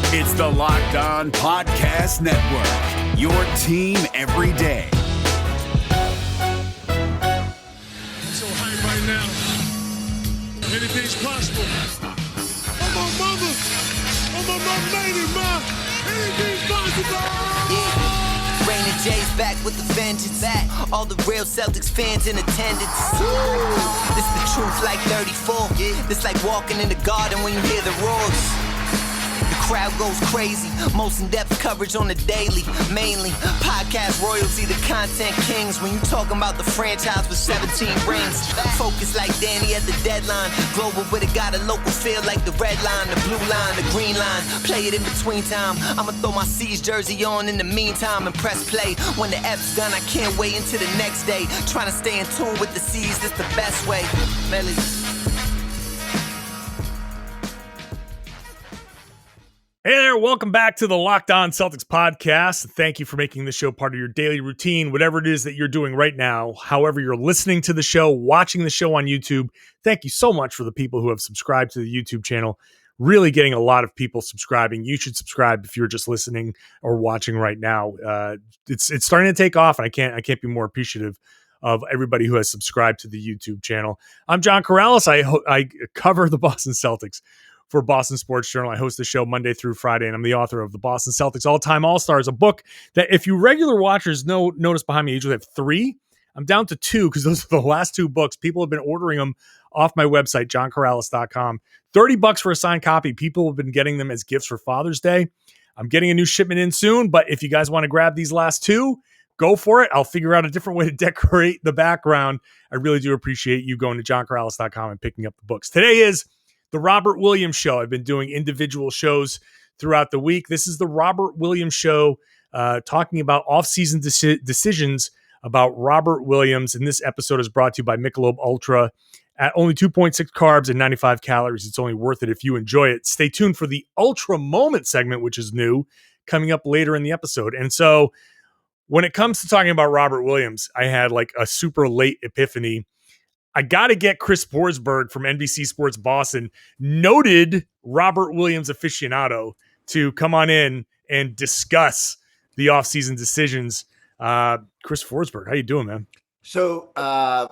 It's the Locked On Podcast Network, your team every day. So hype right now. Anything's possible. I'm on mama. I'm on my lady, ma. Anything's possible. Rain and J's back with the vengeance. All the real Celtics fans in attendance. This the truth like 34. This like walking in the garden when you hear the roars. The crowd goes crazy. Most in-depth coverage on the daily. Mainly podcast royalty, the content kings. When you talking about the franchise with 17 rings. Focus like Danny at the deadline. Global, but it got a local feel like the red line, the blue line, the green line. Play it in between time. I'ma throw my C's jersey on in the meantime and press play. When the F's done, I can't wait until the next day. Trying to stay in tune with the C's, that's the best way. Melly. Hey there, welcome back to the Locked On Celtics podcast. Thank you for making this show part of your daily routine, whatever it is that you're doing right now, however you're listening to the show, watching the show on YouTube. Thank you so much for the people who have subscribed to the YouTube channel. Really getting a lot of people subscribing. You should subscribe if you're just listening or watching right now. It's starting to take off, and I can't be more appreciative of everybody who has subscribed to the YouTube channel. I'm John Karalis. I cover the Boston Celtics for Boston Sports Journal. I host the show Monday through Friday, and I'm the author of the Boston Celtics All-Time All-Stars, a book that if you regular watchers notice behind me, I usually have 3. I'm down to 2 because those are the last 2 books. People have been ordering them off my website, johnkaralis.com. $30 for a signed copy. People have been getting them as gifts for Father's Day. I'm getting a new shipment in soon, but if you guys want to grab these last 2, go for it. I'll figure out a different way to decorate the background. I really do appreciate you going to johnkaralis.com and picking up the books. Today is the Robert Williams Show. I've been doing individual shows throughout the week. This is the Robert Williams Show, talking about off-season decisions about Robert Williams. And this episode is brought to you by Michelob Ultra. At only 2.6 carbs and 95 calories, it's only worth it if you enjoy it. Stay tuned for the Ultra Moment segment, which is new, coming up later in the episode. And so when it comes to talking about Robert Williams, I had like a super late epiphany. I got to get Chris Forsberg from NBC Sports Boston, noted Robert Williams aficionado, to come on in and discuss the offseason decisions. Chris Forsberg, how you doing, man? So,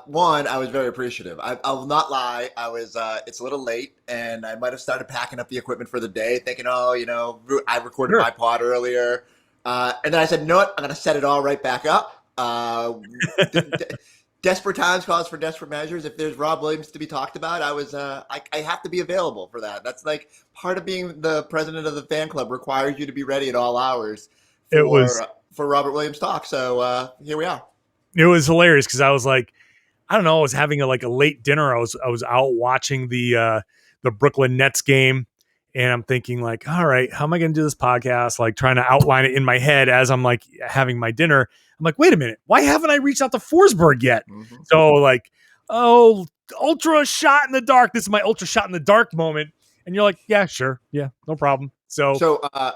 one, I was very appreciative. I will not lie. I was, it's a little late, and I might have started packing up the equipment for the day, thinking, I recorded my pod earlier. And then I said, you know what? I'm going to set it all right back up. Desperate times calls for desperate measures. If there's Rob Williams to be talked about, I have to be available for that. That's like part of being the president of the fan club requires you to be ready at all hours for Robert Williams talk. So here we are. It was hilarious because I was like, I don't know, I was having a late dinner. I was out watching the Brooklyn Nets game, and I'm thinking like, all right, how am I going to do this podcast? Like trying to outline it in my head as I'm like having my dinner. I'm like, wait a minute, why haven't I reached out to Forsberg yet? Mm-hmm. So like, ultra shot in the dark. This is my ultra shot in the dark moment. And you're like, yeah, sure. Yeah, no problem. So a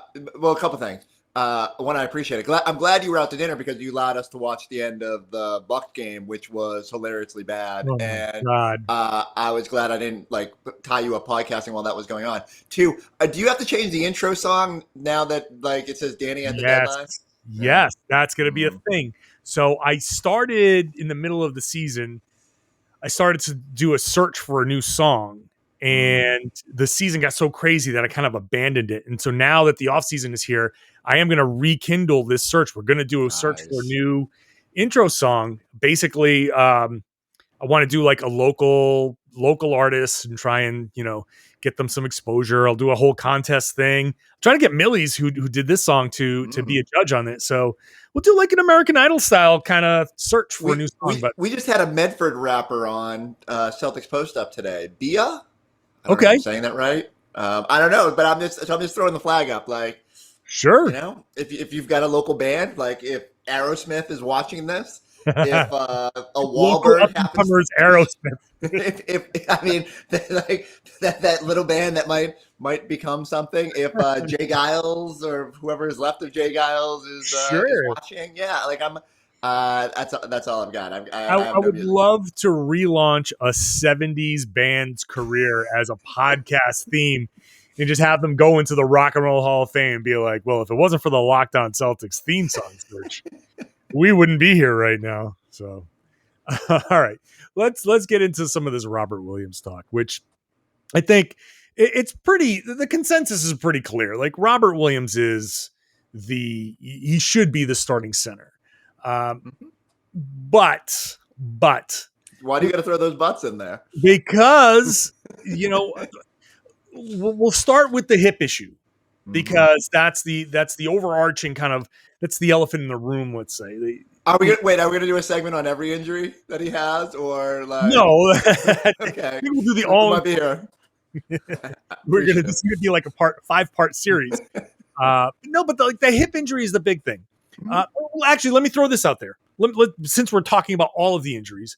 couple things. One, I appreciate it. I'm glad you were out to dinner because you allowed us to watch the end of the Bucks game, which was hilariously bad. Oh and God. I was glad I didn't tie you up podcasting while that was going on. 2, do you have to change the intro song now that it says Danny at the deadline? Yes, that's going to be a thing. So I started in the middle of the season. I started to do a search for a new song. And the season got so crazy that I kind of abandoned it. And so now that the offseason is here, I am going to rekindle this search. We're going to do a search for a new intro song. Basically, I want to do like a local artist and try and, get them some exposure. I'll do a whole contest thing. I'm trying to get Millies, who did this song, to be a judge on it. So we'll do like an American Idol style kind of search for a new song. We just had a Medford rapper on Celtics Post Up today. Bia? I don't Okay. know if I'm saying that right. I don't know, but I'm just throwing the flag up. Like, sure. If you've got a local band, like if Aerosmith is watching this, if a Wahlberg happens, Aerosmith. if I mean, that little band that might become something. If Jay Giles or whoever is left of Jay Giles is watching, that's all I've got. I would love to relaunch a 70s band's career as a podcast theme and just have them go into the Rock and Roll Hall of Fame and be like, well, if it wasn't for the Locked On Celtics theme song search, we wouldn't be here right now. So, all right, let's get into some of this Robert Williams talk, which I think it's pretty, the consensus is pretty clear. Like, Robert Williams he should be the starting center. But why do you got to throw those butts in there? Because, we'll start with the hip issue, because that's the overarching kind of, that's the elephant in the room. Let's say. Are we gonna do a segment on every injury that he has, or like? No. Okay. We'll do the all. Might be here. This is gonna be like a 5-part series. No, but the hip injury is the big thing. Well, actually, let me throw this out there. Since we're talking about all of the injuries,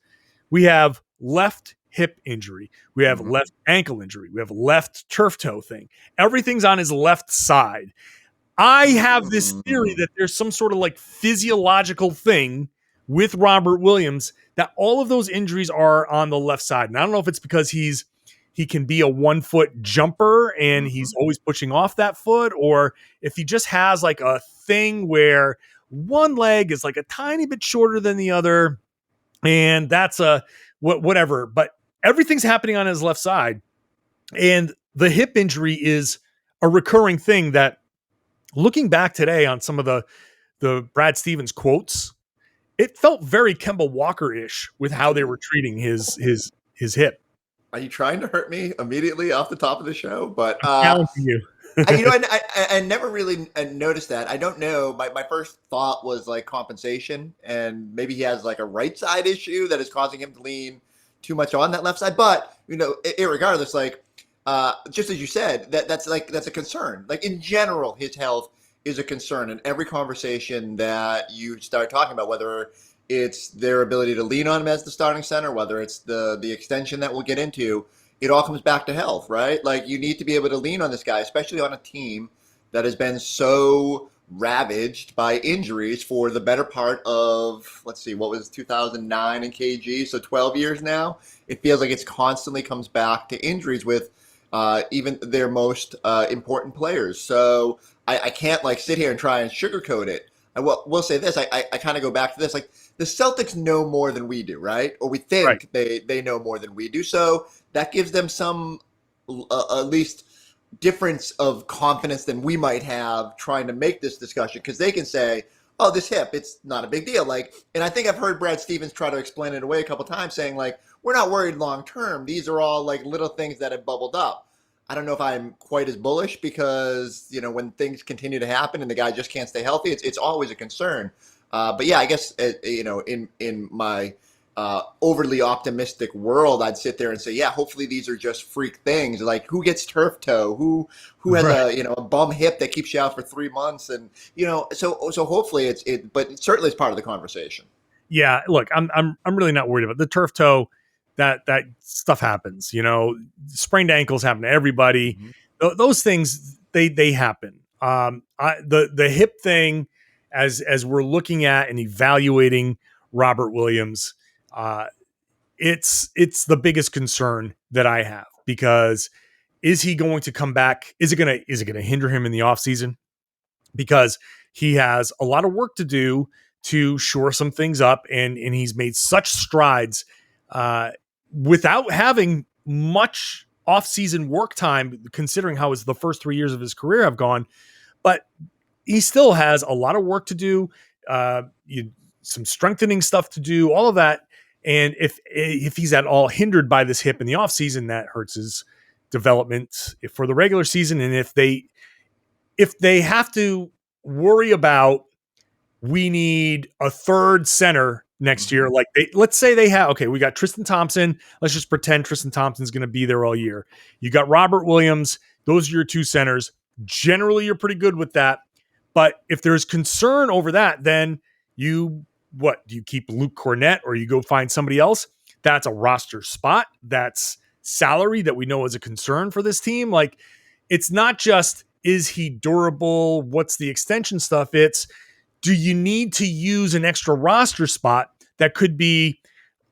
we have left hip injury, we have left ankle injury, we have left turf toe thing. Everything's on his left side. I have this theory that there's some sort of like physiological thing with Robert Williams that all of those injuries are on the left side. And I don't know if it's because he can be a 1-foot jumper and he's always pushing off that foot, or if he just has like a thing where one leg is like a tiny bit shorter than the other, and that's whatever. But everything's happening on his left side, and the hip injury is a recurring thing that, looking back today on some of the Brad Stevens quotes, it felt very Kemba Walker-ish with how they were treating his hip. Are you trying to hurt me immediately off the top of the show? But challenging you. I never really noticed that. I don't know. My first thought was like compensation, and maybe he has like a right side issue that is causing him to lean too much on that left side. But irregardless, like just as you said, that's a concern. Like, in general, his health is a concern in every conversation that you start talking about, whether it's their ability to lean on him as the starting center, whether it's the extension that we'll get into. It all comes back to health, right? Like, you need to be able to lean on this guy, especially on a team that has been so ravaged by injuries for the better part of, let's see, what was 2009 in KG? So 12 years now. It feels like it's constantly comes back to injuries with even their most important players. So I can't like sit here and try and sugarcoat it. I will say this. I kind of go back to this. Like, the Celtics know more than we do, right? Or we think they know more than we do. So that gives them some at least difference of confidence than we might have trying to make this discussion, because they can say, oh, this hip, it's not a big deal. Like, and I think I've heard Brad Stevens try to explain it away a couple times, saying like, we're not worried long term. These are all like little things that have bubbled up. I don't know if I'm quite as bullish, because, when things continue to happen and the guy just can't stay healthy, it's always a concern. But yeah, I guess, in my overly optimistic world, I'd sit there and say, yeah, hopefully these are just freak things. Like, who gets turf toe? Who has a bum hip that keeps you out for 3 months? And, so hopefully but certainly it's part of the conversation. Yeah, look, I'm really not worried about the turf toe. That stuff happens, sprained ankles happen to everybody. Those things, they happen. The hip thing, as we're looking at and evaluating Robert Williams, it's the biggest concern that I have, because is he going to come back? Is it going to hinder him in the offseason? Because he has a lot of work to do to shore some things up, and he's made such strides without having much off-season work time, considering how the first 3 years of his career have gone. But he still has a lot of work to do, some strengthening stuff to do, all of that. And if he's at all hindered by this hip in the offseason, that hurts his development for the regular season. And if they have to worry about, we need a third center next year, like let's say they have, we got Tristan Thompson. Let's just pretend Tristan Thompson's going to be there all year. You got Robert Williams. Those are your two centers. Generally, you're pretty good with that. But if there's concern over that, then do you keep Luke Cornett, or you go find somebody else? That's a roster spot. That's salary that we know is a concern for this team. Like, it's not just, is he durable? What's the extension stuff? It's, do you need to use an extra roster spot that could be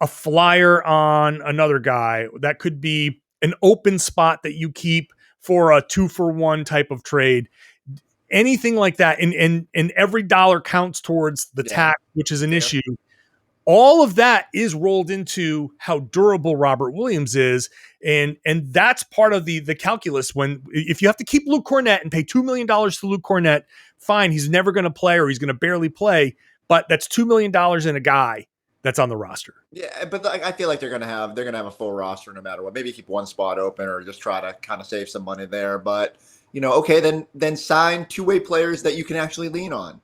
a flyer on another guy? That could be an open spot that you keep for a 2-for-1 type of trade, anything like that. And every dollar counts towards the tax, which is an issue. All of that is rolled into how durable Robert Williams is. And that's part of the calculus. If you have to keep Luke Cornett and pay $2 million to Luke Cornett, fine, he's never going to play or he's going to barely play, but that's $2 million in a guy that's on the roster. Yeah, but I feel like they're gonna have a full roster no matter what. Maybe keep one spot open or just try to kind of save some money there. But okay, then sign two-way players that you can actually lean on.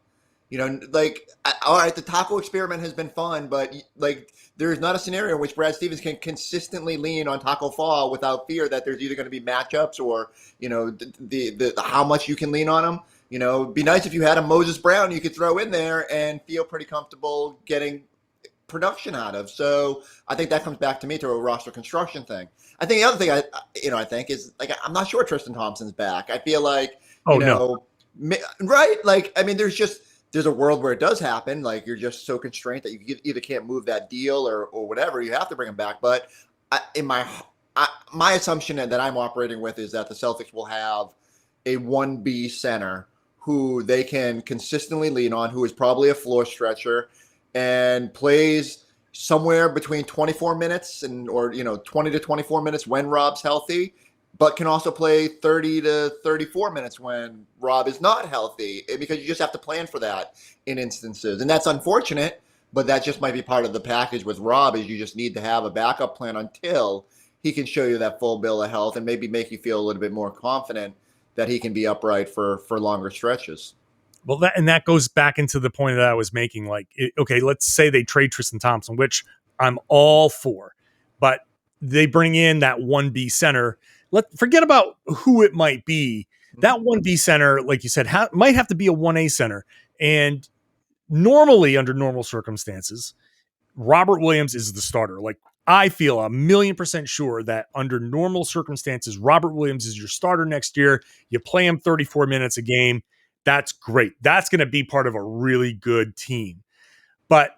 All right, the taco experiment has been fun, but like there's not a scenario in which Brad Stevens can consistently lean on Taco Fall without fear that there's either going to be matchups or the how much you can lean on him. It'd be nice if you had a Moses Brown you could throw in there and feel pretty comfortable getting production out of. So I think that comes back to me to a roster construction thing. I think the other thing I think is like I'm not sure Tristan Thompson's back. I feel like right? Like I mean, there's a world where it does happen. Like you're just so constrained that you either can't move that deal or whatever. You have to bring him back. But my assumption that I'm operating with is that the Celtics will have a 1B center who they can consistently lean on, who is probably a floor stretcher and plays somewhere between 24 minutes or 20 to 24 minutes when Rob's healthy, but can also play 30 to 34 minutes when Rob is not healthy, because you just have to plan for that in instances. And that's unfortunate, but that just might be part of the package with Rob, is you just need to have a backup plan until he can show you that full bill of health and maybe make you feel a little bit more confident that he can be upright for longer stretches. Well, that goes back into the point that I was making. Like, okay, let's say they trade Tristan Thompson, which I'm all for, but they bring in that 1B center. Forget about who it might be. That 1B center, like you said, might have to be a 1A center. And normally, under normal circumstances, Robert Williams is the starter. Like, I feel 1,000,000% sure that under normal circumstances, Robert Williams is your starter next year. You play him 34 minutes a game. That's great. That's going to be part of a really good team. But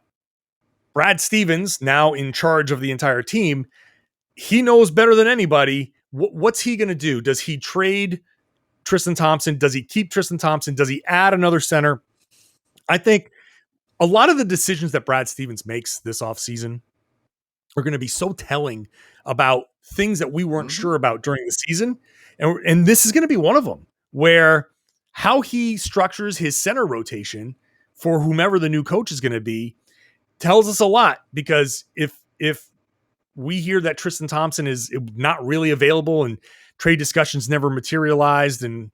Brad Stevens, now in charge of the entire team, he knows better than anybody. What's he going to do? Does he trade Tristan Thompson? Does he keep Tristan Thompson? Does he add another center? I think a lot of the decisions that Brad Stevens makes this offseason are going to be so telling about things that we weren't sure about during the season. And this is going to be one of them, where how he structures his center rotation for whomever the new coach is going to be tells us a lot. Because if we hear that Tristan Thompson is not really available and trade discussions never materialized, and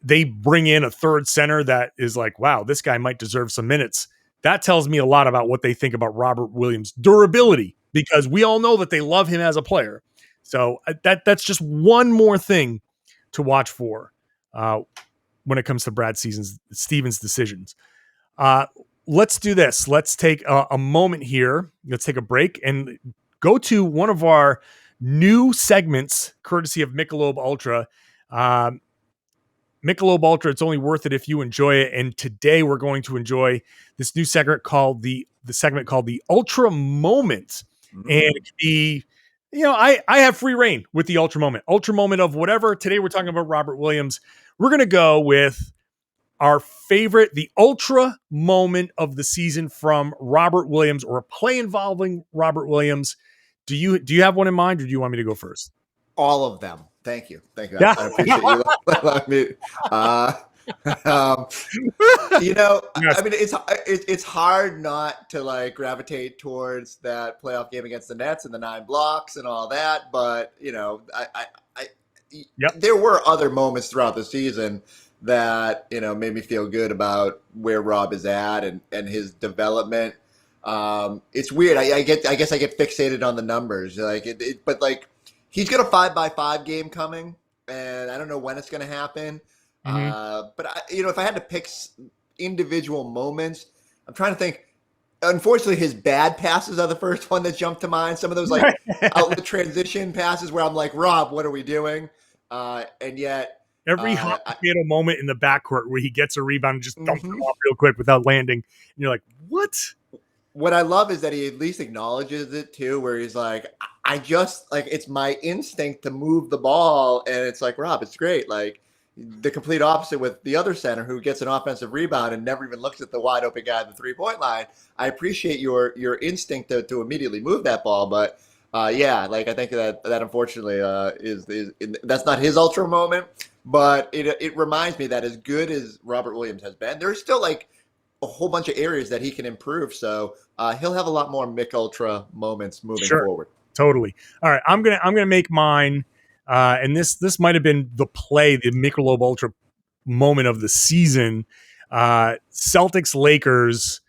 they bring in a third center that is like, wow, this guy might deserve some minutes, that tells me a lot about what they think about Robert Williams' durability, because we all know that they love him as a player. So that's just one more thing to watch for when it comes to Brad Stevens' decisions. Let's do this. Let's take a moment here. Let's take a break and go to one of our new segments, courtesy of Michelob Ultra. Michelob Ultra, it's only worth it if you enjoy it. And today we're going to enjoy this new segment called the Ultra Moment. And it could be, I have free reign with the Ultra Moment of whatever. Today we're talking about Robert Williams. We're going to go with our favorite, the Ultra Moment of the season from Robert Williams, or a play involving Robert Williams. Do you have one in mind, or do you want me to go first? All of them. Thank you. Yeah. I appreciate you letting me. Yes. I mean, it's hard not to like gravitate towards that playoff game against the Nets and the 9 blocks and all that. But there were other moments throughout the season that made me feel good about where Rob is at and his development. It's weird. I guess I get fixated on the numbers, but he's got a 5x5 game coming, and I don't know when it's going to happen. But if I had to pick individual moments, I'm trying to think. Unfortunately, his bad passes are the first one that jumped to mind. Some of those outlet transition passes where I'm like, Rob, what are we doing? And yet every hot potato moment in the backcourt where he gets a rebound and just dumps it off real quick without landing, and you're like, what? what I love is that he at least acknowledges it too, where he's like, I just like, it's my instinct to move the ball. And it's like, Rob, it's great. Like the complete opposite with the other center who gets an offensive rebound and never even looks at the wide open guy at the 3-point line. I appreciate your instinct to immediately move that ball. But yeah, like I think that unfortunately is that's not his ultra moment, but it reminds me that as good as Robert Williams has been, there's still like a whole bunch of areas that he can improve. So he'll have a lot more Mick Ultra moments moving forward. Totally. All right, I'm gonna make mine, and this might have been the Michelob Ultra moment of the season. Celtics Lakers,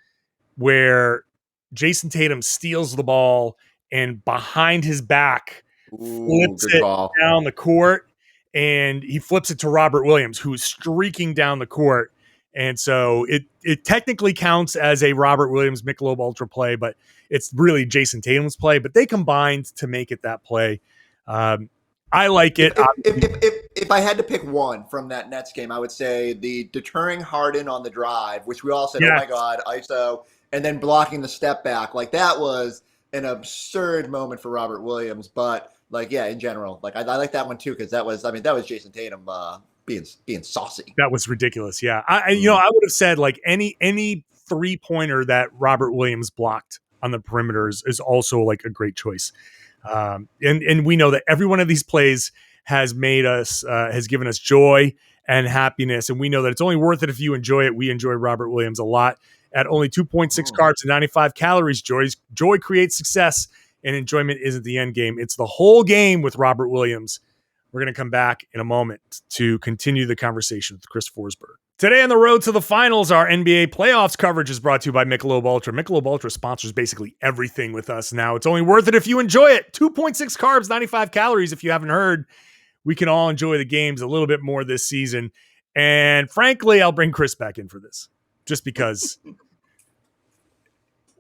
where Jason Tatum steals the ball and behind his back flips it down the court, and he flips it to Robert Williams, who's streaking down the court. And so it technically counts as a Robert Williams Michelob Ultra play, but it's really Jason Tatum's play. But they combined to make it that play. I like it. If I had to pick one from that Nets game, I would say the deterring Harden on the drive, which we all said, oh my God, ISO, and then blocking the step back. Like that was an absurd moment for Robert Williams. But like, yeah, in general, like I like that one too, because that was Jason Tatum being saucy. That was ridiculous. Yeah. I would have said like any 3-pointer that Robert Williams blocked on the perimeters is also like a great choice. And we know that every one of these plays has given us joy and happiness. And we know that it's only worth it if you enjoy it. We enjoy Robert Williams a lot. At only 2.6 carbs and 95 calories, joy creates success, and enjoyment isn't the end game. It's the whole game with Robert Williams. We're going to come back in a moment to continue the conversation with Chris Forsberg. Today on the road to the finals, our NBA playoffs coverage is brought to you by Michelob Ultra. Michelob Ultra sponsors basically everything with us now. It's only worth it if you enjoy it. 2.6 carbs, 95 calories. If you haven't heard, we can all enjoy the games a little bit more this season. And frankly, I'll bring Chris back in for this just because.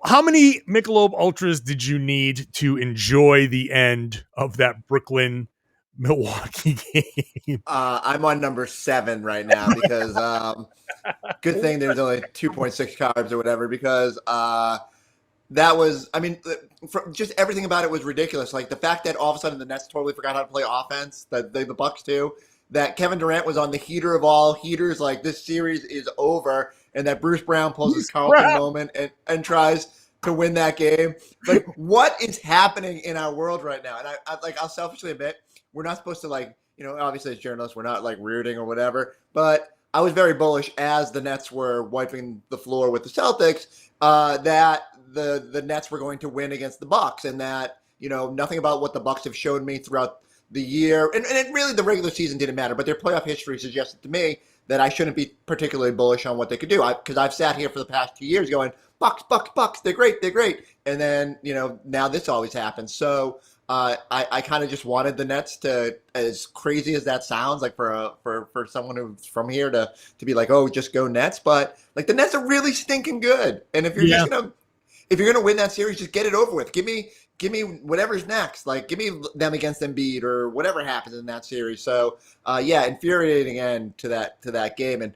How many Michelob Ultras did you need to enjoy the end of that Brooklyn-Milwaukee game? I'm on number 7 right now because good thing there's only 2.6 carbs or whatever, because that was, I mean, just everything about it was ridiculous. Like the fact that all of a sudden the Nets totally forgot how to play offense, that the Bucks too, that Kevin Durant was on the heater of all heaters, like this series is over, and that Bruce Brown pulls his Carlton moment and tries to win that game. Like what is happening in our world right now? And I'll selfishly admit, we're not supposed to obviously as journalists, we're not like rooting or whatever, but I was very bullish as the Nets were wiping the floor with the Celtics, that the Nets were going to win against the Bucks, and that, nothing about what the Bucks have shown me throughout the year, and it really the regular season didn't matter, but their playoff history suggested to me that I shouldn't be particularly bullish on what they could do. Because I've sat here for the past 2 years going, Bucks, they're great. And then, now this always happens. So I kind of just wanted the Nets to, as crazy as that sounds, like for someone who's from here to be like, oh, just go Nets. But like the Nets are really stinking good. And if you're if you're gonna win that series, just get it over with. Give me whatever's next. Like give me them against Embiid or whatever happens in that series. So infuriating end to that game. And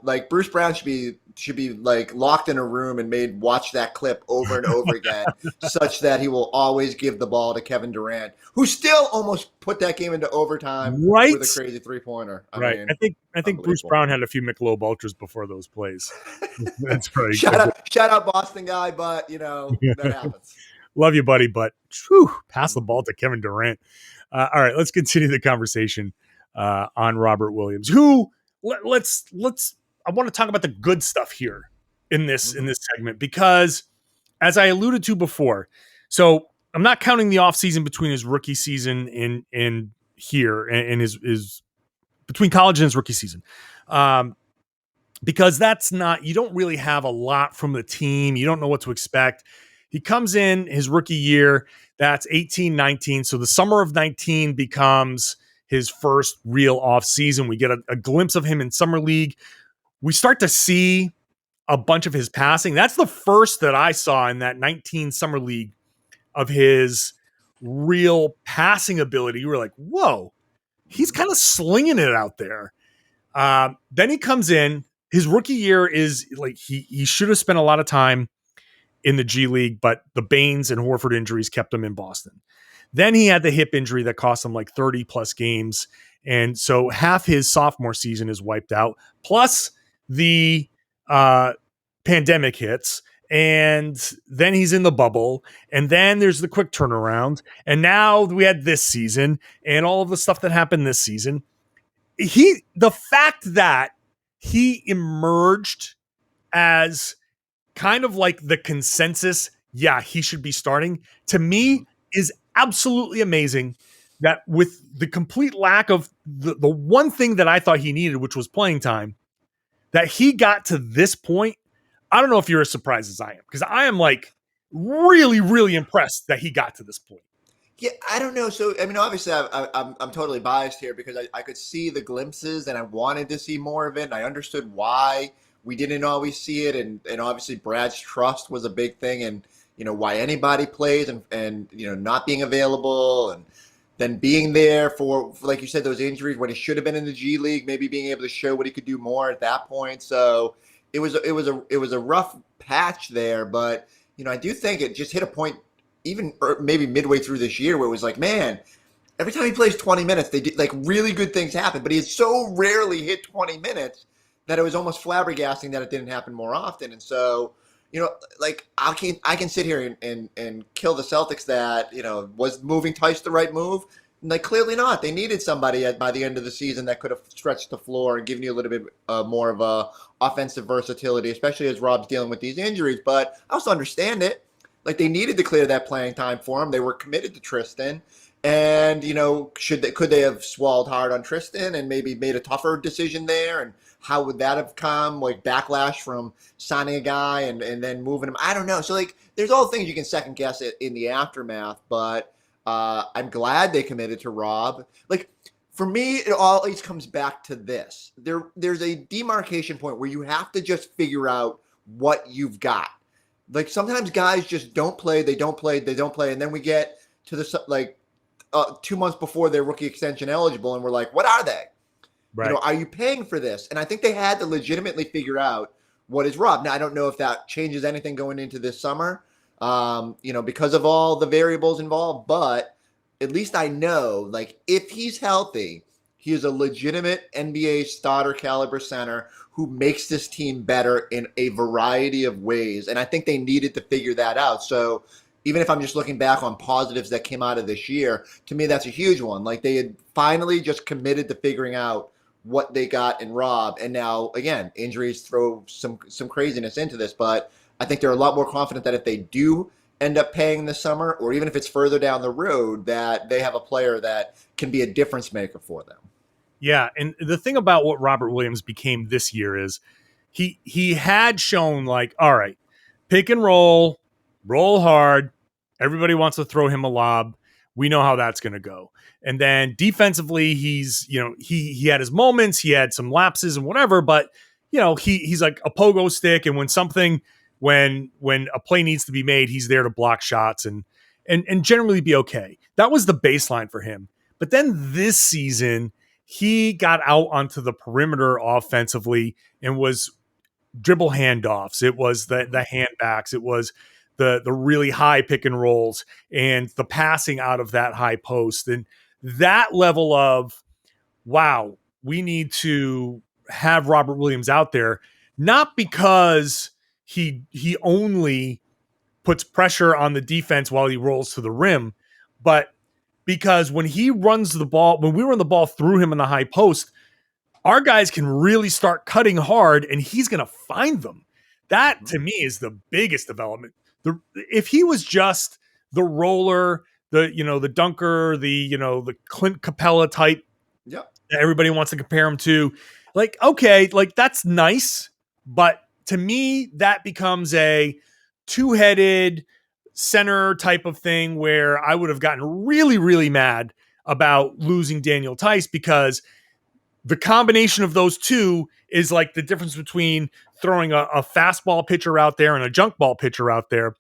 like Bruce Brown should be like locked in a room and made watch that clip over and over again, such that he will always give the ball to Kevin Durant, who still almost put that game into overtime with a crazy 3-pointer. I think Bruce Brown had a few Michelob Ultras before those plays. That's right. shout out Boston guy, but that happens. Love you, buddy, but pass the ball to Kevin Durant. All right, let's continue the conversation on Robert Williams, who let's I want to talk about the good stuff here in this segment, because as I alluded to before, so I'm not counting the offseason between his rookie season and here and his between college and his rookie season. Because that's not, you don't really have a lot from the team. You don't know what to expect. He comes in his rookie year, that's 18-19. So the summer of 19 becomes his first real off season. We get a glimpse of him in summer league. We start to see a bunch of his passing. That's the first that I saw in that 19 summer league of his real passing ability. You were like, whoa, he's kind of slinging it out there. Then he comes in. His rookie year is like he should have spent a lot of time in the G League, but the Baines and Horford injuries kept him in Boston. Then he had the hip injury that cost him like 30 plus games. And so half his sophomore season is wiped out. Plus the pandemic hits. And then he's in the bubble. And then there's the quick turnaround. And now we had this season and all of the stuff that happened this season. The fact that he emerged as kind of like the consensus, yeah, he should be starting, to me is absolutely amazing. That with the complete lack of the one thing that I thought he needed, which was playing time, that he got to this point. I don't know if you're as surprised as I am, because I am like really, really impressed that he got to this point. Yeah, I don't know. So, I mean, obviously, I'm totally biased here because I could see the glimpses and I wanted to see more of it. And I understood why we didn't always see it. And obviously, Brad's trust was a big thing. And, why anybody plays and not being available and then being there for, like you said, those injuries when he should have been in the G League, maybe being able to show what he could do more at that point. So it was a rough patch there. But, I do think it just hit a point even maybe midway through this year where it was like, man, every time he plays 20 minutes, they do like really good things happen, but he has so rarely hit 20 minutes that it was almost flabbergasting that it didn't happen more often. And so, like I can sit here and kill the Celtics that, was moving Tice the right move? Like clearly not. They needed somebody by the end of the season that could have stretched the floor and given you a little bit more of a offensive versatility, especially as Rob's dealing with these injuries. But I also understand it. Like they needed to clear that playing time for him. They were committed to Tristan, and could they have swallowed hard on Tristan and maybe made a tougher decision there? And how would that have come? Like backlash from signing a guy and then moving him. I don't know. So like, there's all things you can second guess it in the aftermath. But I'm glad they committed to Rob. Like for me, it always comes back to this. There's a demarcation point where you have to just figure out what you've got. Like sometimes guys just don't play, they don't play, and then we get to the 2 months before their rookie extension eligible, and we're like, what are they? Right. Are you paying for this? And I think they had to legitimately figure out what is Rob. Now I don't know if that changes anything going into this summer, because of all the variables involved. But at least I know, like, if he's healthy, he is a legitimate NBA starter caliber center who makes this team better in a variety of ways. And I think they needed to figure that out. So even if I'm just looking back on positives that came out of this year, to me, that's a huge one. Like they had finally just committed to figuring out what they got in Rob. And now, again, injuries throw some craziness into this. But I think they're a lot more confident that if they do end up paying this summer, or even if it's further down the road, that they have a player that can be a difference maker for them. Yeah, and the thing about what Robert Williams became this year is he had shown like, all right, pick and roll hard. Everybody wants to throw him a lob. We know how that's going to go. And then defensively, he's, he had his moments, he had some lapses and whatever, but he's like a pogo stick. And when a play needs to be made, he's there to block shots and generally be okay. That was the baseline for him. But then this season, he got out onto the perimeter offensively and was dribble handoffs. It was the handbacks. It was the really high pick and rolls and the passing out of that high post. And that level of, wow, we need to have Robert Williams out there, not because he only puts pressure on the defense while he rolls to the rim, but because when he runs the ball, when we run the ball through him in the high post, our guys can really start cutting hard and he's going to find them. That to me is the biggest development. If he was just the roller, the dunker, the Clint Capella type, yep, that everybody wants to compare him to, like, okay, like that's nice. But to me, that becomes a two-headed center type of thing where I would have gotten really, really mad about losing Daniel Tice, because the combination of those two is like the difference between throwing a fastball pitcher out there and a junk ball pitcher out there.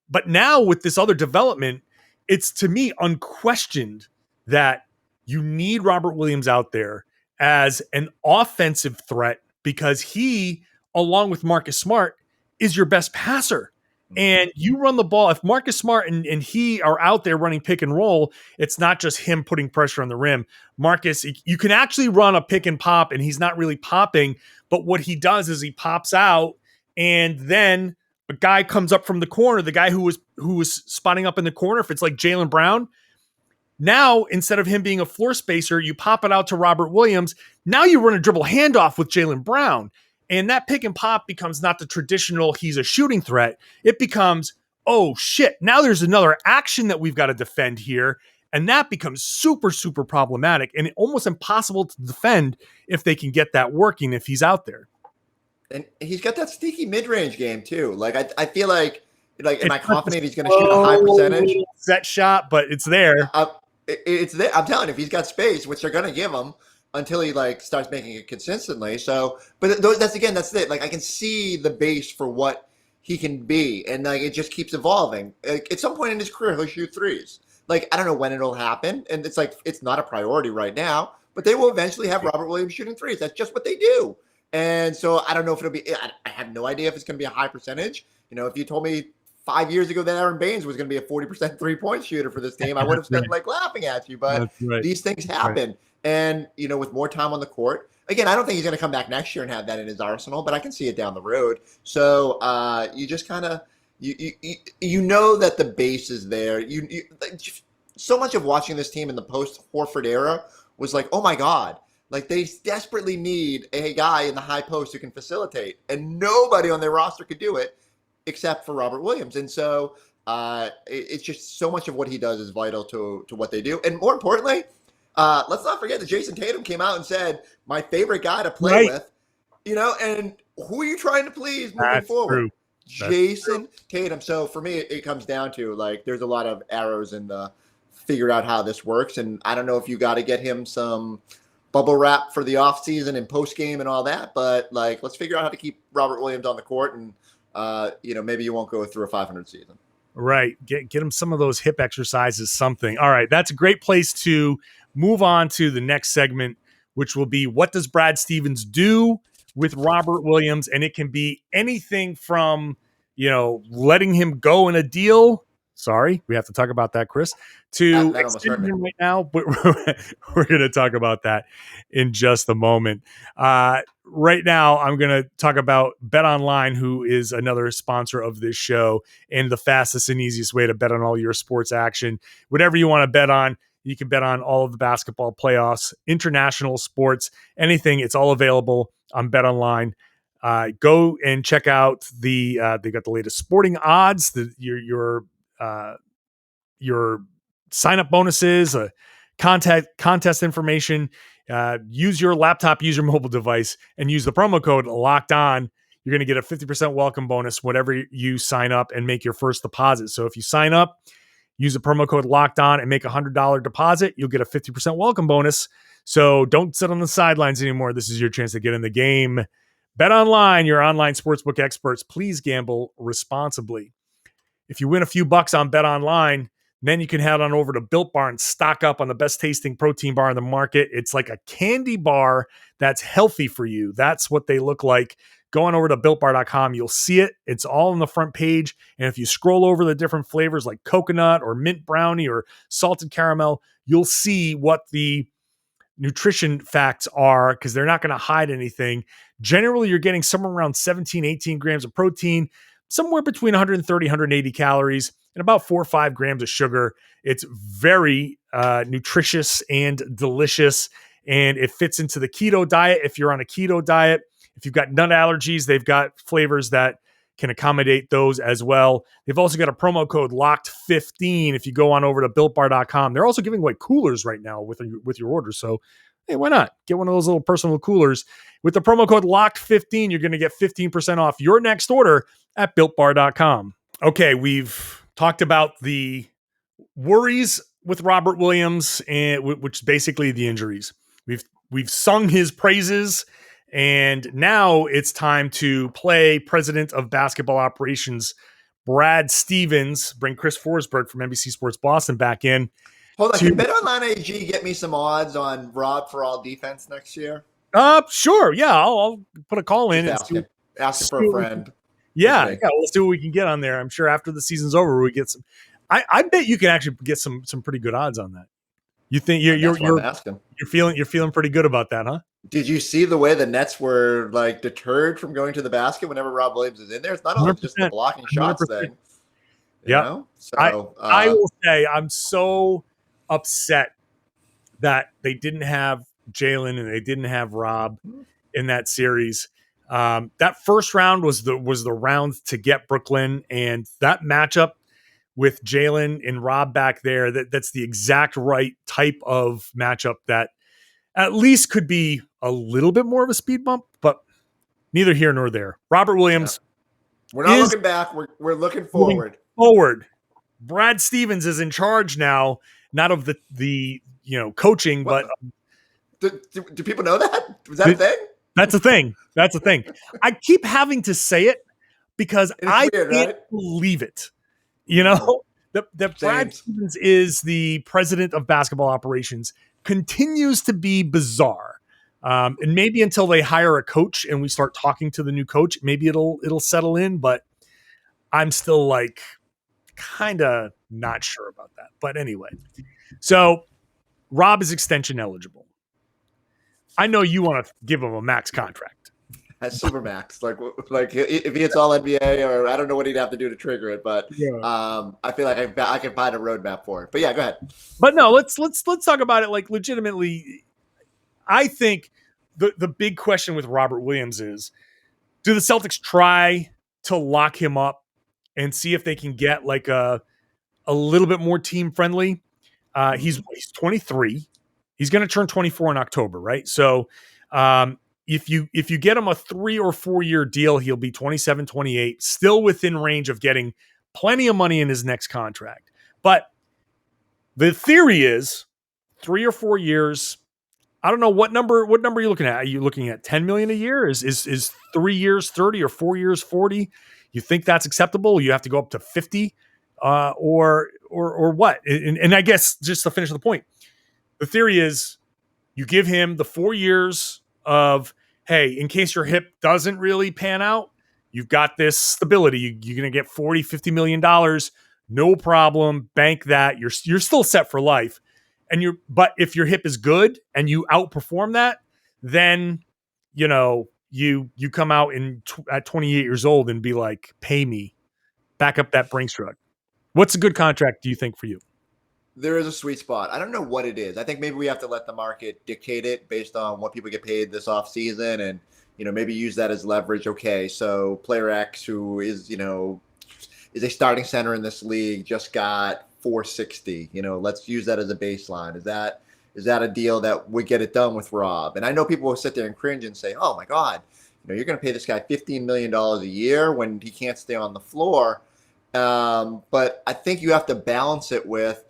But now with this other development, it's to me unquestioned that you need Robert Williams out there as an offensive threat, because he, along with Marcus Smart, is your best passer. And you run the ball. If Marcus Smart and he are out there running pick and roll, it's not just him putting pressure on the rim. Marcus, you can actually run a pick and pop, and he's not really popping. But what he does is he pops out, and then a guy comes up from the corner. The guy who was spotting up in the corner, if it's like Jaylen Brown, now instead of him being a floor spacer, you pop it out to Robert Williams. Now you run a dribble handoff with Jaylen Brown. And that pick and pop becomes not the traditional he's a shooting threat. It becomes, oh shit, now there's another action that we've got to defend here. And that becomes super, super problematic and almost impossible to defend if they can get that working if he's out there. And he's got that sneaky mid-range game too. Like I feel like am I confident he's going to shoot a high percentage? Set shot, but it's there. It's there. I'm telling you, if he's got space, which they're going to give him, until he starts making it consistently. So, but that's it. Like I can see the base for what he can be, and it just keeps evolving. At some point in his career, he'll shoot threes. I don't know when it'll happen, and it's not a priority right now. But they will eventually have Robert Williams shooting threes. That's just what they do. And so I don't know if it'll be. I have no idea if it's going to be a high percentage. If you told me 5 years ago that Aaron Baines was going to be a 40% 3-point shooter for this team, I would have started laughing at you. But these things happen. Right. And, with more time on the court, again, I don't think he's going to come back next year and have that in his arsenal, but I can see it down the road. So you just kind of, you know that the base is there. So much of watching this team in the post-Horford era was oh my God, they desperately need a guy in the high post who can facilitate. And nobody on their roster could do it except for Robert Williams. And so it's just so much of what he does is vital to what they do. And more importantly, let's not forget that Jason Tatum came out and said, my favorite guy to play with, and who are you trying to please moving forward? Jason Tatum. So for me, it comes down to there's a lot of arrows in the figure out how this works. And I don't know if you got to get him some bubble wrap for the off season and post game and all that, but let's figure out how to keep Robert Williams on the court. And, maybe you won't go through a 500 season. Right. Get him some of those hip exercises, something. All right. That's a great place to move on to the next segment, which will be what does Brad Stevens do with Robert Williams? And it can be anything from, letting him go in a deal. Sorry, we have to talk about that, Chris. To extend him right now, but we're going to talk about that in just a moment. Right now, I'm going to talk about BetOnline, who is another sponsor of this show, and the fastest and easiest way to bet on all your sports action. Whatever you want to bet on, you can bet on all of the basketball playoffs, international sports, anything. It's all available on BetOnline. Go and check out they got the latest sporting odds, your sign-up bonuses, contest information. Use your laptop, use your mobile device, and use the promo code Locked On. You're going to get a 50% welcome bonus whenever you sign up and make your first deposit. So if you sign up, use the promo code Locked On and make a $100 deposit, you'll get a 50% welcome bonus. So don't sit on the sidelines anymore. This is your chance to get in the game. BetOnline, your online sportsbook experts. Please gamble responsibly. If you win a few bucks on BetOnline, then you can head on over to Built Bar and stock up on the best tasting protein bar in the market. It's like a candy bar that's healthy for you. That's what they look like. Go on over to BuiltBar.com. You'll see it. It's all on the front page. And if you scroll over the different flavors like coconut or mint brownie or salted caramel, you'll see what the nutrition facts are because they're not going to hide anything. Generally, you're getting somewhere around 17, 18 grams of protein, somewhere between 130, 180 calories, and about 4 or 5 grams of sugar. It's very nutritious and delicious, and it fits into the keto diet if you're on a keto diet. If you've got nut allergies, they've got flavors that can accommodate those as well. They've also got a promo code LOCKED15 if you go on over to BuiltBar.com. They're also giving away coolers right now with your order, so hey, why not? Get one of those little personal coolers. With the promo code LOCKED15, you're going to get 15% off your next order at BuiltBar.com. Okay, we've talked about the worries with Robert Williams, and which is basically the injuries. We've sung his praises, and now it's time to play President of Basketball Operations Brad Stevens, bring Chris Forsberg from NBC Sports Boston back in. Hold on, can BetOnline AG get me some odds on Rob for all defense next year? Sure, yeah, I'll put a call in. Ask him for a friend. Yeah, we'll see what we can get on there. I'm sure after the season's over, we get some. I bet you can actually get some pretty good odds on that. You think you're feeling pretty good about that, huh? Did you see the way the Nets were like deterred from going to the basket whenever Rob Williams is in there? It's not only just the blocking shots 100%. Thing. Yeah. So I will say I'm so upset that they didn't have Jalen and they didn't have Rob in that series. That first round was the round to get Brooklyn, and that matchup with Jalen and Rob back there, that's the exact right type of matchup that at least could be a little bit more of a speed bump, but neither here nor there. Robert Williams. Yeah. We're not looking back. We're looking forward. Brad Stevens is in charge now, not of the coaching, but do people know that? Was that a thing? That's a thing. That's a thing. I keep having to say it because I can't believe it. That Brad Stevens is the president of basketball operations continues to be bizarre. And maybe until they hire a coach and we start talking to the new coach, maybe it'll settle in, but I'm still like kind of not sure about that. But anyway, so Rob is extension eligible. I know you want to give him a max contract. That's super max. Like if he hits all NBA, or I don't know what he'd have to do to trigger it, but I feel like I can find a roadmap for it. But yeah, go ahead. But no, let's talk about it like legitimately. I think the big question with Robert Williams is, do the Celtics try to lock him up and see if they can get like a little bit more team friendly? He's 23. He's going to turn 24 in October, right? So if you get him a 3 or 4 year deal, he'll be 27, 28, still within range of getting plenty of money in his next contract. But the theory is 3 or 4 years. I don't know what number are you looking at? Are you looking at 10 million a year? Is 3 years 30 or 4 years 40? You think that's acceptable? You have to go up to 50 or what? And I guess just to finish the point, the theory is you give him the 4 years of, hey, in case your hip doesn't really pan out, you've got this stability. You're going to get $40-50 million. No problem. Bank that. You're still set for life. But if your hip is good and you outperform that, then, you come out at 28 years old and be like, pay me, back up that Brinks truck. What's a good contract, do you think, for you? There is a sweet spot. I don't know what it is. I think maybe we have to let the market dictate it based on what people get paid this offseason and, maybe use that as leverage. Okay, so player X, who is a starting center in this league, just got $460. Let's use that as a baseline. Is that a deal that would get it done with Rob? And I know people will sit there and cringe and say, oh my God, you're going to pay this guy $15 million a year when he can't stay on the floor. But I think you have to balance it with,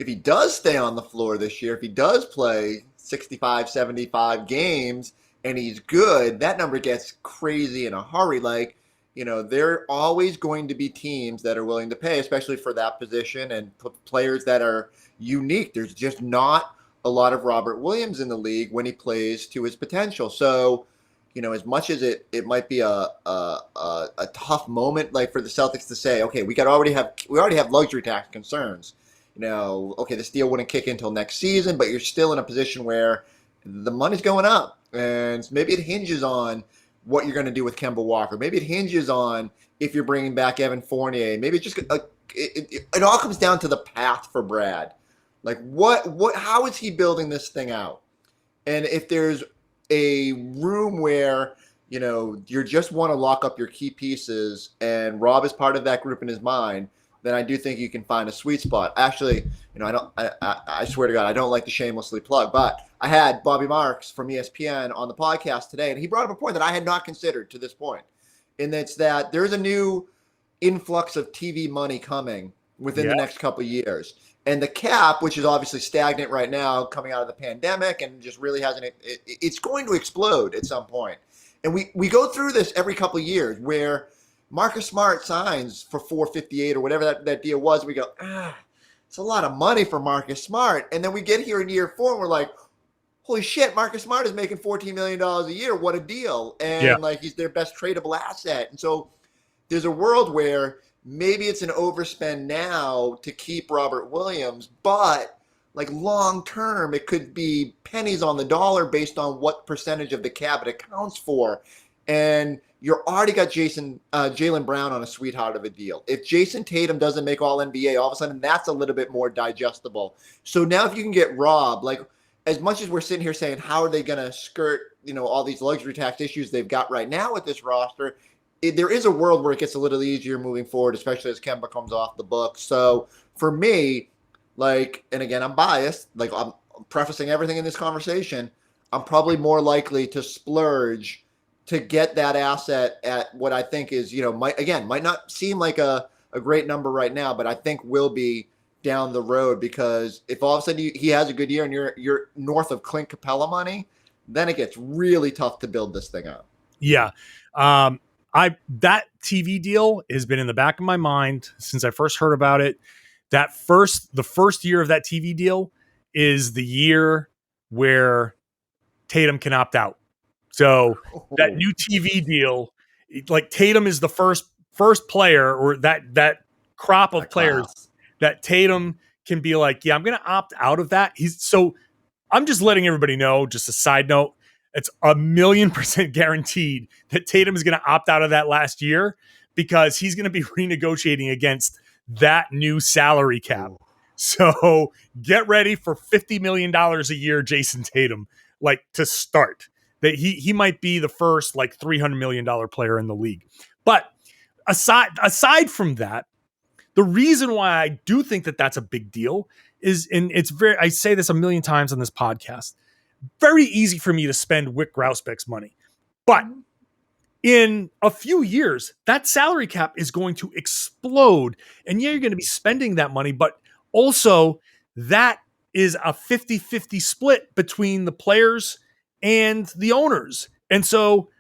if he does stay on the floor this year, if he does play 65, 75 games and he's good, that number gets crazy in a hurry. Like, there are always going to be teams that are willing to pay, especially for that position and players that are unique. There's just not a lot of Robert Williams in the league when he plays to his potential. So, as much as it might be a tough moment, like for the Celtics to say, okay, we already have luxury tax concerns. Okay, this deal wouldn't kick in until next season, but you're still in a position where the money's going up, and maybe it hinges on what you're going to do with Kemba Walker. Maybe it hinges on if you're bringing back Evan Fournier. Maybe it all comes down to the path for Brad. Like how is he building this thing out? And if there's a room where, you just want to lock up your key pieces and Rob is part of that group in his mind, then I do think you can find a sweet spot. Actually, I swear to God, I don't like to shamelessly plug, but I had Bobby Marks from ESPN on the podcast today, and he brought up a point that I had not considered to this point. And it's that there's a new influx of TV money coming within the next couple of years. And the cap, which is obviously stagnant right now, coming out of the pandemic and just really it's going to explode at some point. And we go through this every couple of years where Marcus Smart signs for $458 or whatever that deal was. We go, it's a lot of money for Marcus Smart. And then we get here in year 4 and we're like, holy shit, Marcus Smart is making $14 million a year. What a deal. And he's their best tradable asset. And so there's a world where maybe it's an overspend now to keep Robert Williams, but like long term, it could be pennies on the dollar based on what percentage of the cap it accounts for. And you're already got Jaylen Brown on a sweetheart of a deal. If Jason Tatum doesn't make All NBA, all of a sudden that's a little bit more digestible. So now if you can get Rob, like as much as we're sitting here saying how are they going to skirt, all these luxury tax issues they've got right now with this roster, there is a world where it gets a little easier moving forward, especially as Kemba comes off the book. So for me, like, and again, I'm biased, like I'm prefacing everything in this conversation, I'm probably more likely to splurge to get that asset at what I think is, might not seem like a great number right now, but I think will be down the road, because if all of a sudden he has a good year and you're north of Clint Capella money, then it gets really tough to build this thing up. Yeah. That TV deal has been in the back of my mind since I first heard about it. The first year of that TV deal is the year where Tatum can opt out. So that new TV deal, like Tatum is the first player, or that crop of players that Tatum can be like, yeah, I'm going to opt out of that. I'm just letting everybody know, just a side note, it's 1,000,000% guaranteed that Tatum is going to opt out of that last year, because he's going to be renegotiating against that new salary cap. So get ready for $50 million a year, Jason Tatum, like to start. That he might be the first like $300 million player in the league. But aside from that, the reason why I do think that that's a big deal is, and I say this 1,000,000 times on this podcast, very easy for me to spend Wyc Grousbeck's money. But in a few years, that salary cap is going to explode. And yeah, you're going to be spending that money, but also that is a 50-50 split between the players and the owners. And so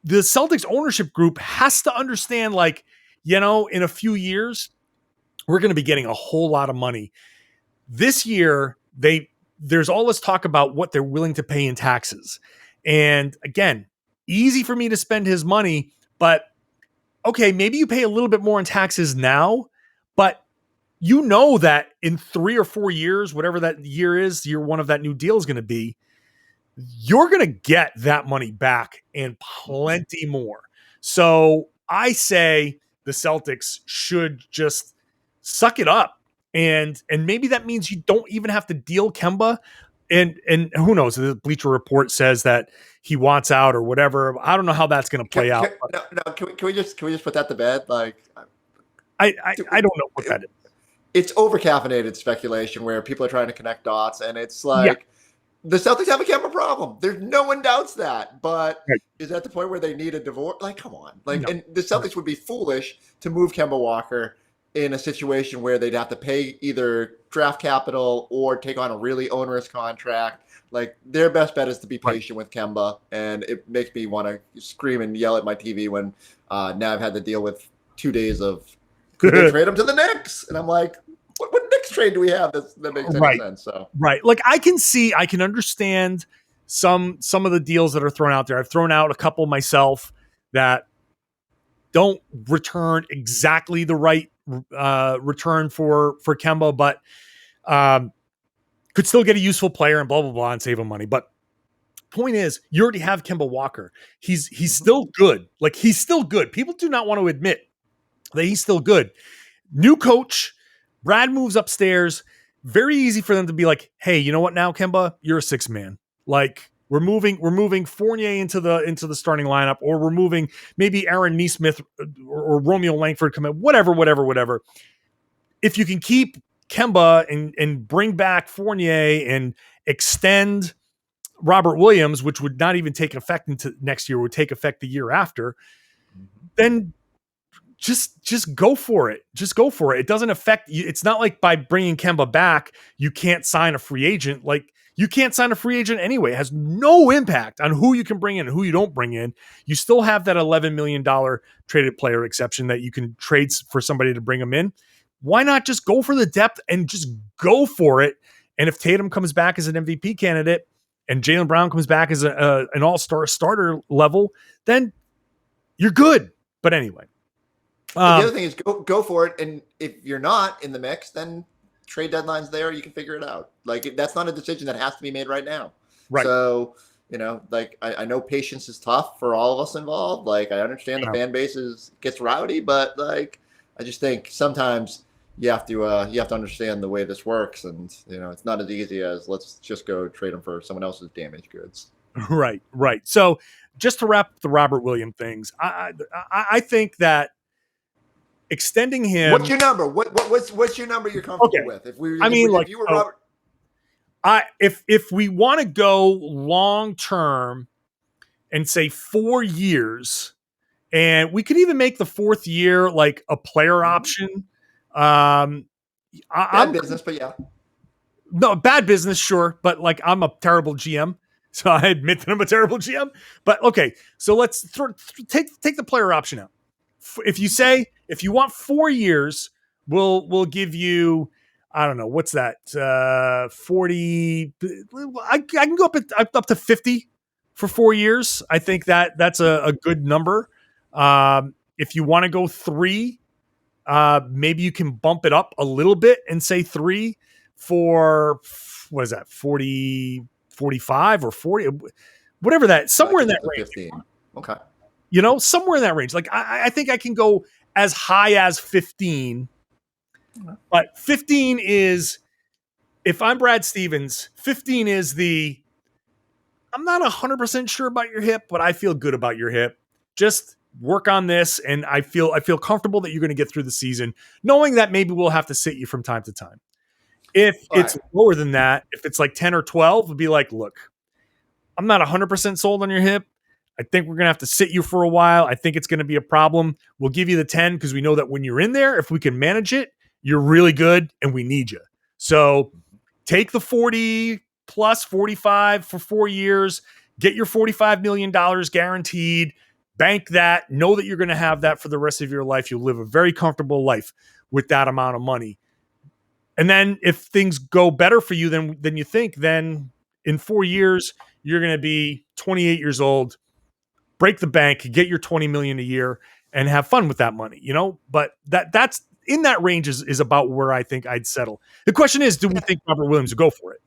the Celtics ownership group has to understand, like, in a few years, we're going to be getting a whole lot of money. This year, there's all this talk about what they're willing to pay in taxes. And again, easy for me to spend his money, but okay, maybe you pay a little bit more in taxes now, but that in 3 or 4 years, whatever that year is, year one of that new deal is going to be, you're going to get that money back and plenty more. So I say the Celtics should just suck it up. And maybe that means you don't even have to deal Kemba. And who knows? The Bleacher Report says that he wants out or whatever. I don't know how that's going to play out. Can we just put that to bed? Like, I don't know what that is. It's over-caffeinated speculation where people are trying to connect dots, and it's like, the Celtics have a Kemba problem. There's no one doubts that. But is that the point where they need a divorce? Like, come on. Like, and the Celtics would be foolish to move Kemba Walker in a situation where they'd have to pay either draft capital or take on a really onerous contract. Like, their best bet is to be patient with Kemba, and it makes me want to scream and yell at my TV when now I've had to deal with 2 days of trade him to the Knicks, and I'm like, what Knicks trade do we have that makes any sense? So like I can understand some of the deals that are thrown out there. I've thrown out a couple myself that don't return exactly the right return for Kemba, but could still get a useful player and blah blah blah and save him money. But point is, you already have Kemba Walker. He's still good. Like, he's still good. People do not want to admit that he's still good. New coach, Brad moves upstairs. Very easy for them to be like, hey, you know what now, Kemba? You're a sixth man. Like, we're moving Fournier into the starting lineup, or we're moving maybe Aaron Nesmith or Romeo Langford come in, whatever. If you can keep Kemba and bring back Fournier and extend Robert Williams, which would not even take effect into next year, would take effect the year after, then just go for it. Just go for it. It doesn't affect you. It's not like by bringing Kemba back, you can't sign a free agent. Like, you can't sign a free agent anyway. It has no impact on who you can bring in and who you don't bring in. You still have that $11 million traded player exception that you can trade for somebody to bring them in. Why not just go for the depth and just go for it? And if Tatum comes back as an MVP candidate and Jaylen Brown comes back as an all-star starter level, then you're good. But anyway, But the other thing is go for it. And if you're not in the mix, then trade deadline's there. You can figure it out. Like that's not a decision that has to be made right now. Right. So, like I know patience is tough for all of us involved. Like I understand the fan base gets rowdy, but like I just think sometimes you have to understand the way this works, and it's not as easy as let's just go trade them for someone else's damaged goods. Right. So just to wrap up the Robert Williams things, I think that extending him. What's your number? What's your number you're comfortable with? If you were Robert. If we want to go long term and say 4 years, and we could even make the fourth year like a player option. Bad business, but yeah. No, bad business, sure. But like I'm a terrible GM. So I admit that I'm a terrible GM. But okay, so let's take the player option out. If you want 4 years, we'll give you, I don't know, what's that? 40. I can go up to 50 for 4 years. I think that's a good number. If you want to go 3, maybe you can bump it up a little bit and say 3 for, what is that? 40, 45 or 40, whatever that, somewhere in that range. 15. Okay. Somewhere in that range. Like I think I can go as high as 15, but 15 is, if I'm Brad Stevens, 15 is I'm not 100% sure about your hip, but I feel good about your hip. Just work on this. And I feel comfortable that you're going to get through the season, knowing that maybe we'll have to sit you from time to time. If it's lower than that, if it's like 10 or 12, it'll be like, look, I'm not 100% sold on your hip. I think we're going to have to sit you for a while. I think it's going to be a problem. We'll give you the 10 because we know that when you're in there, if we can manage it, you're really good and we need you. So take the 40 plus 45 for 4 years, get your $45 million guaranteed, bank that, know that you're going to have that for the rest of your life. You'll live a very comfortable life with that amount of money. And then if things go better for you than you think, then in 4 years, you're going to be 28 years old, break the bank, get your $20 million a year and have fun with that money, but that's in that range is about where I think I'd settle. The question is, do we think Robert Williams would go for it?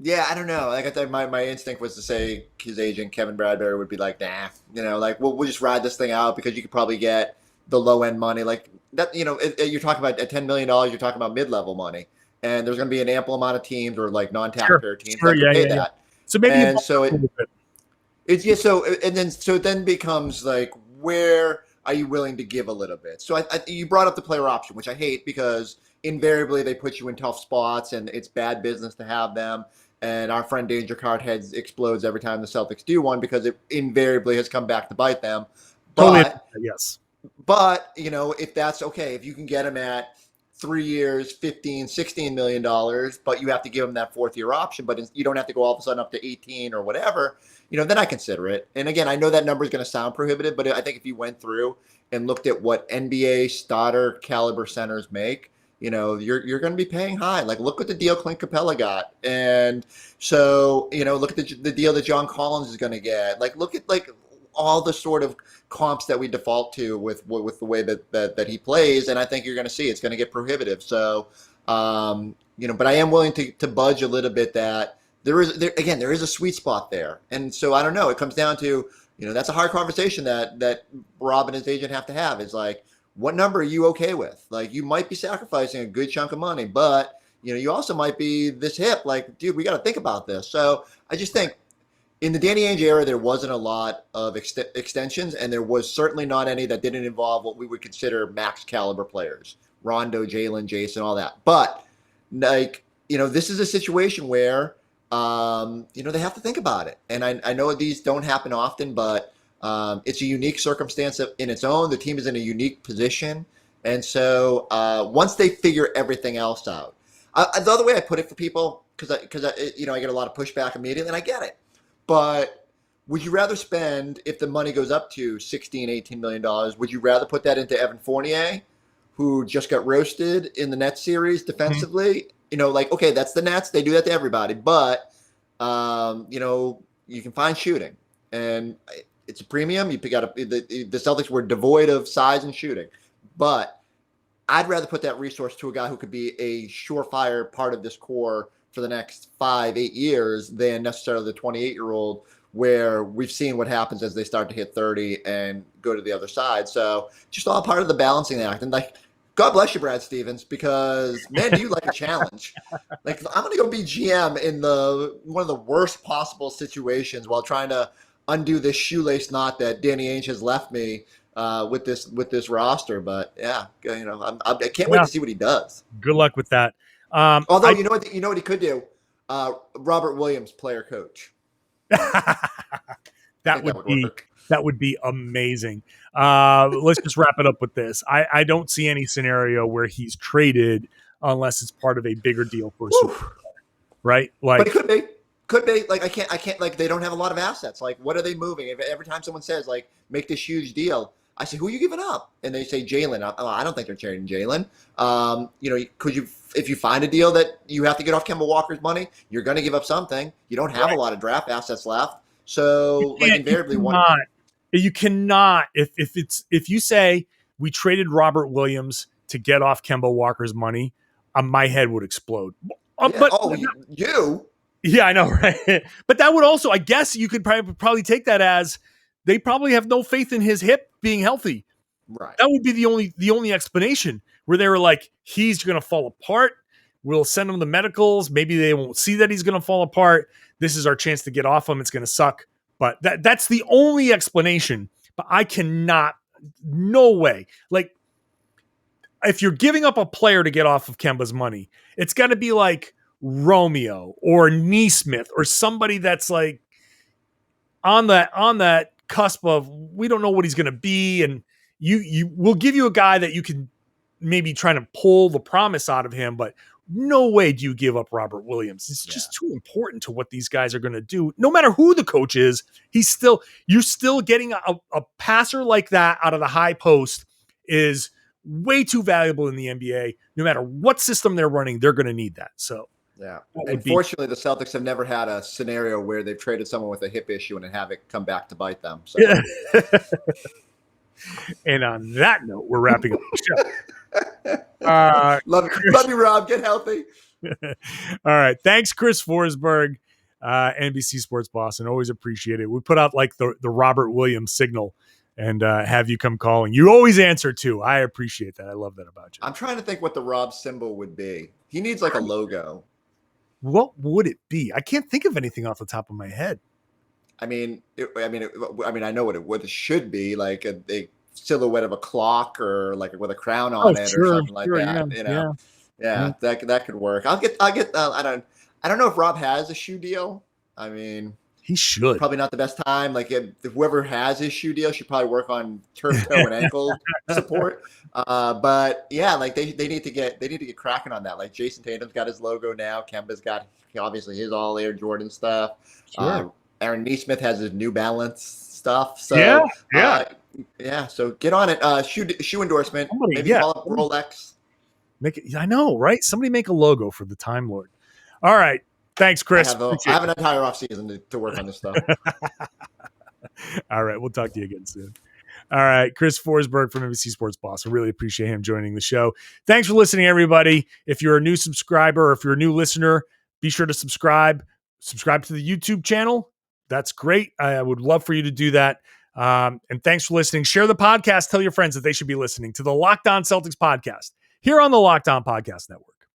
Yeah, I don't know. Like I thought, my instinct was to say his agent Kevin Bradbury would be like, nah, like we'll just ride this thing out because you could probably get the low end money like that. You're talking about at $10 million, you're talking about mid level money, and there's going to be an ample amount of teams or like non taxpayer teams that can pay that. Yeah. So maybe it then becomes like, where are you willing to give a little bit? So you brought up the player option, which I hate because invariably they put you in tough spots and it's bad business to have them. And our friend Danger Card Heads explodes every time the Celtics do one because it invariably has come back to bite them. But yes. But, if that's okay, if you can get them at 3 years, $15, $16 million, but you have to give them that fourth year option, but you don't have to go all of a sudden up to 18 or whatever, then I consider it. And again, I know that number is going to sound prohibitive, but I think if you went through and looked at what NBA starter caliber centers make, you're going to be paying high. Like, look what the deal Clint Capella got. And so, look at the deal that John Collins is going to get. Like, look at all the sort of comps that we default to with the way that he plays. And I think you're going to see it's going to get prohibitive. So, but I am willing to budge a little bit that there is a sweet spot there. And so I don't know, it comes down to, that's a hard conversation that Rob and his agent have to have is like, what number are you okay with? Like, you might be sacrificing a good chunk of money, but you also might be this hip. Like, dude, we got to think about this. So I just think in the Danny Ainge era, there wasn't a lot of extensions, and there was certainly not any that didn't involve what we would consider max caliber players, Rondo, Jalen, Jason, all that. But this is a situation where they have to think about it. And I know these don't happen often, but it's a unique circumstance in its own. The team is in a unique position. And so once they figure everything else out, the other way I put it for people, because I get a lot of pushback immediately, and I get it. But would you rather spend, if the money goes up to $16, $18 million, would you rather put that into Evan Fournier, who just got roasted in the Nets series defensively? Mm-hmm. Okay, that's the Nets. They do that to everybody. But, you can find shooting. And it's a premium. You pick out the Celtics were devoid of size and shooting. but I'd rather put that resource to a guy who could be a surefire part of this core for the next 5-8 years than necessarily the 28-year-old, where we've seen what happens as they start to hit 30 and go to the other side. So just all part of the balancing act. And like, God bless you, Brad Stevens, because man, do you like a challenge? Like, I'm going to go be GM in one of the worst possible situations while trying to undo this shoelace knot that Danny Ainge has left me with this roster. But yeah, I can't wait to see what he does. Good luck with that. Although you know what he could do, Robert Williams, player coach. that would be amazing. Let's just wrap it up with this. I don't see any scenario where he's traded unless it's part of a bigger deal for a super, right? Like, but it could be like, I can't like, they don't have a lot of assets. Like, what are they moving? Every time someone says like, make this huge deal, I say, who are you giving up? And they say Jalen. I don't think they're trading Jalen. If you find a deal that you have to get off Kemba Walker's money, you're going to give up something. You don't have a lot of draft assets left. So like invariably you cannot, if you say we traded Robert Williams to get off Kemba Walker's money, my head would explode. Yeah, I know, right? But that would also, I guess you could probably take that as they probably have no faith in his hip being healthy. Right. That would be the only explanation, where they were like, he's going to fall apart. We'll send him the medicals. Maybe they won't see that he's going to fall apart. This is our chance to get off him. It's going to suck. But that's the only explanation. But I cannot, no way. Like, if you're giving up a player to get off of Kemba's money, it's got to be like Romeo or Neesmith or somebody that's like on that cusp of, we don't know what he's going to be, and you will give you a guy that you can maybe try to pull the promise out of him, but no way do you give up Robert Williams. It's just too important to what these guys are going to do. No matter who the coach is, you're still getting a passer like that out of the high post is way too valuable in the NBA. No matter what system they're running, they're going to need that. So yeah. Unfortunately, the Celtics have never had a scenario where they've traded someone with a hip issue and have it come back to bite them. So. And on that note, we're wrapping up the show. Love you, Rob. Get healthy. All right. Thanks, Chris Forsberg, NBC Sports Boston. Always appreciate it. We put out like the Robert Williams signal and have you come calling. You always answer too. I appreciate that. I love that about you. I'm trying to think what the Rob symbol would be. He needs like a logo. What would it be? I can't think of anything off the top of my head. I mean, I know what it should be, like a silhouette of a clock or like with a crown on it or something like that. Yeah. That could work. I'll get. I don't know if Rob has a shoe deal. I mean, he should. Probably not the best time. Like if whoever has his shoe deal should probably work on turf, toe, and ankle support. But yeah, like they need to get cracking on that. Like Jason Tatum's got his logo now. Kemba's got obviously his all Air Jordan stuff. Sure. Aaron Neesmith has his New Balance stuff. So yeah. So get on it. Shoe endorsement. Maybe call up Rolex. Make it. I know, right? Somebody make a logo for the Time Lord. All right. Thanks, Chris. I have an entire off season to work on this stuff. All right. We'll talk to you again soon. All right. Chris Forsberg from NBC Sports Boston. Really appreciate him joining the show. Thanks for listening, everybody. If you're a new subscriber or if you're a new listener, be sure to subscribe. Subscribe to the YouTube channel. That's great. I would love for you to do that. And thanks for listening. Share the podcast. Tell your friends that they should be listening to the Locked On Celtics podcast here on the Locked On Podcast Network.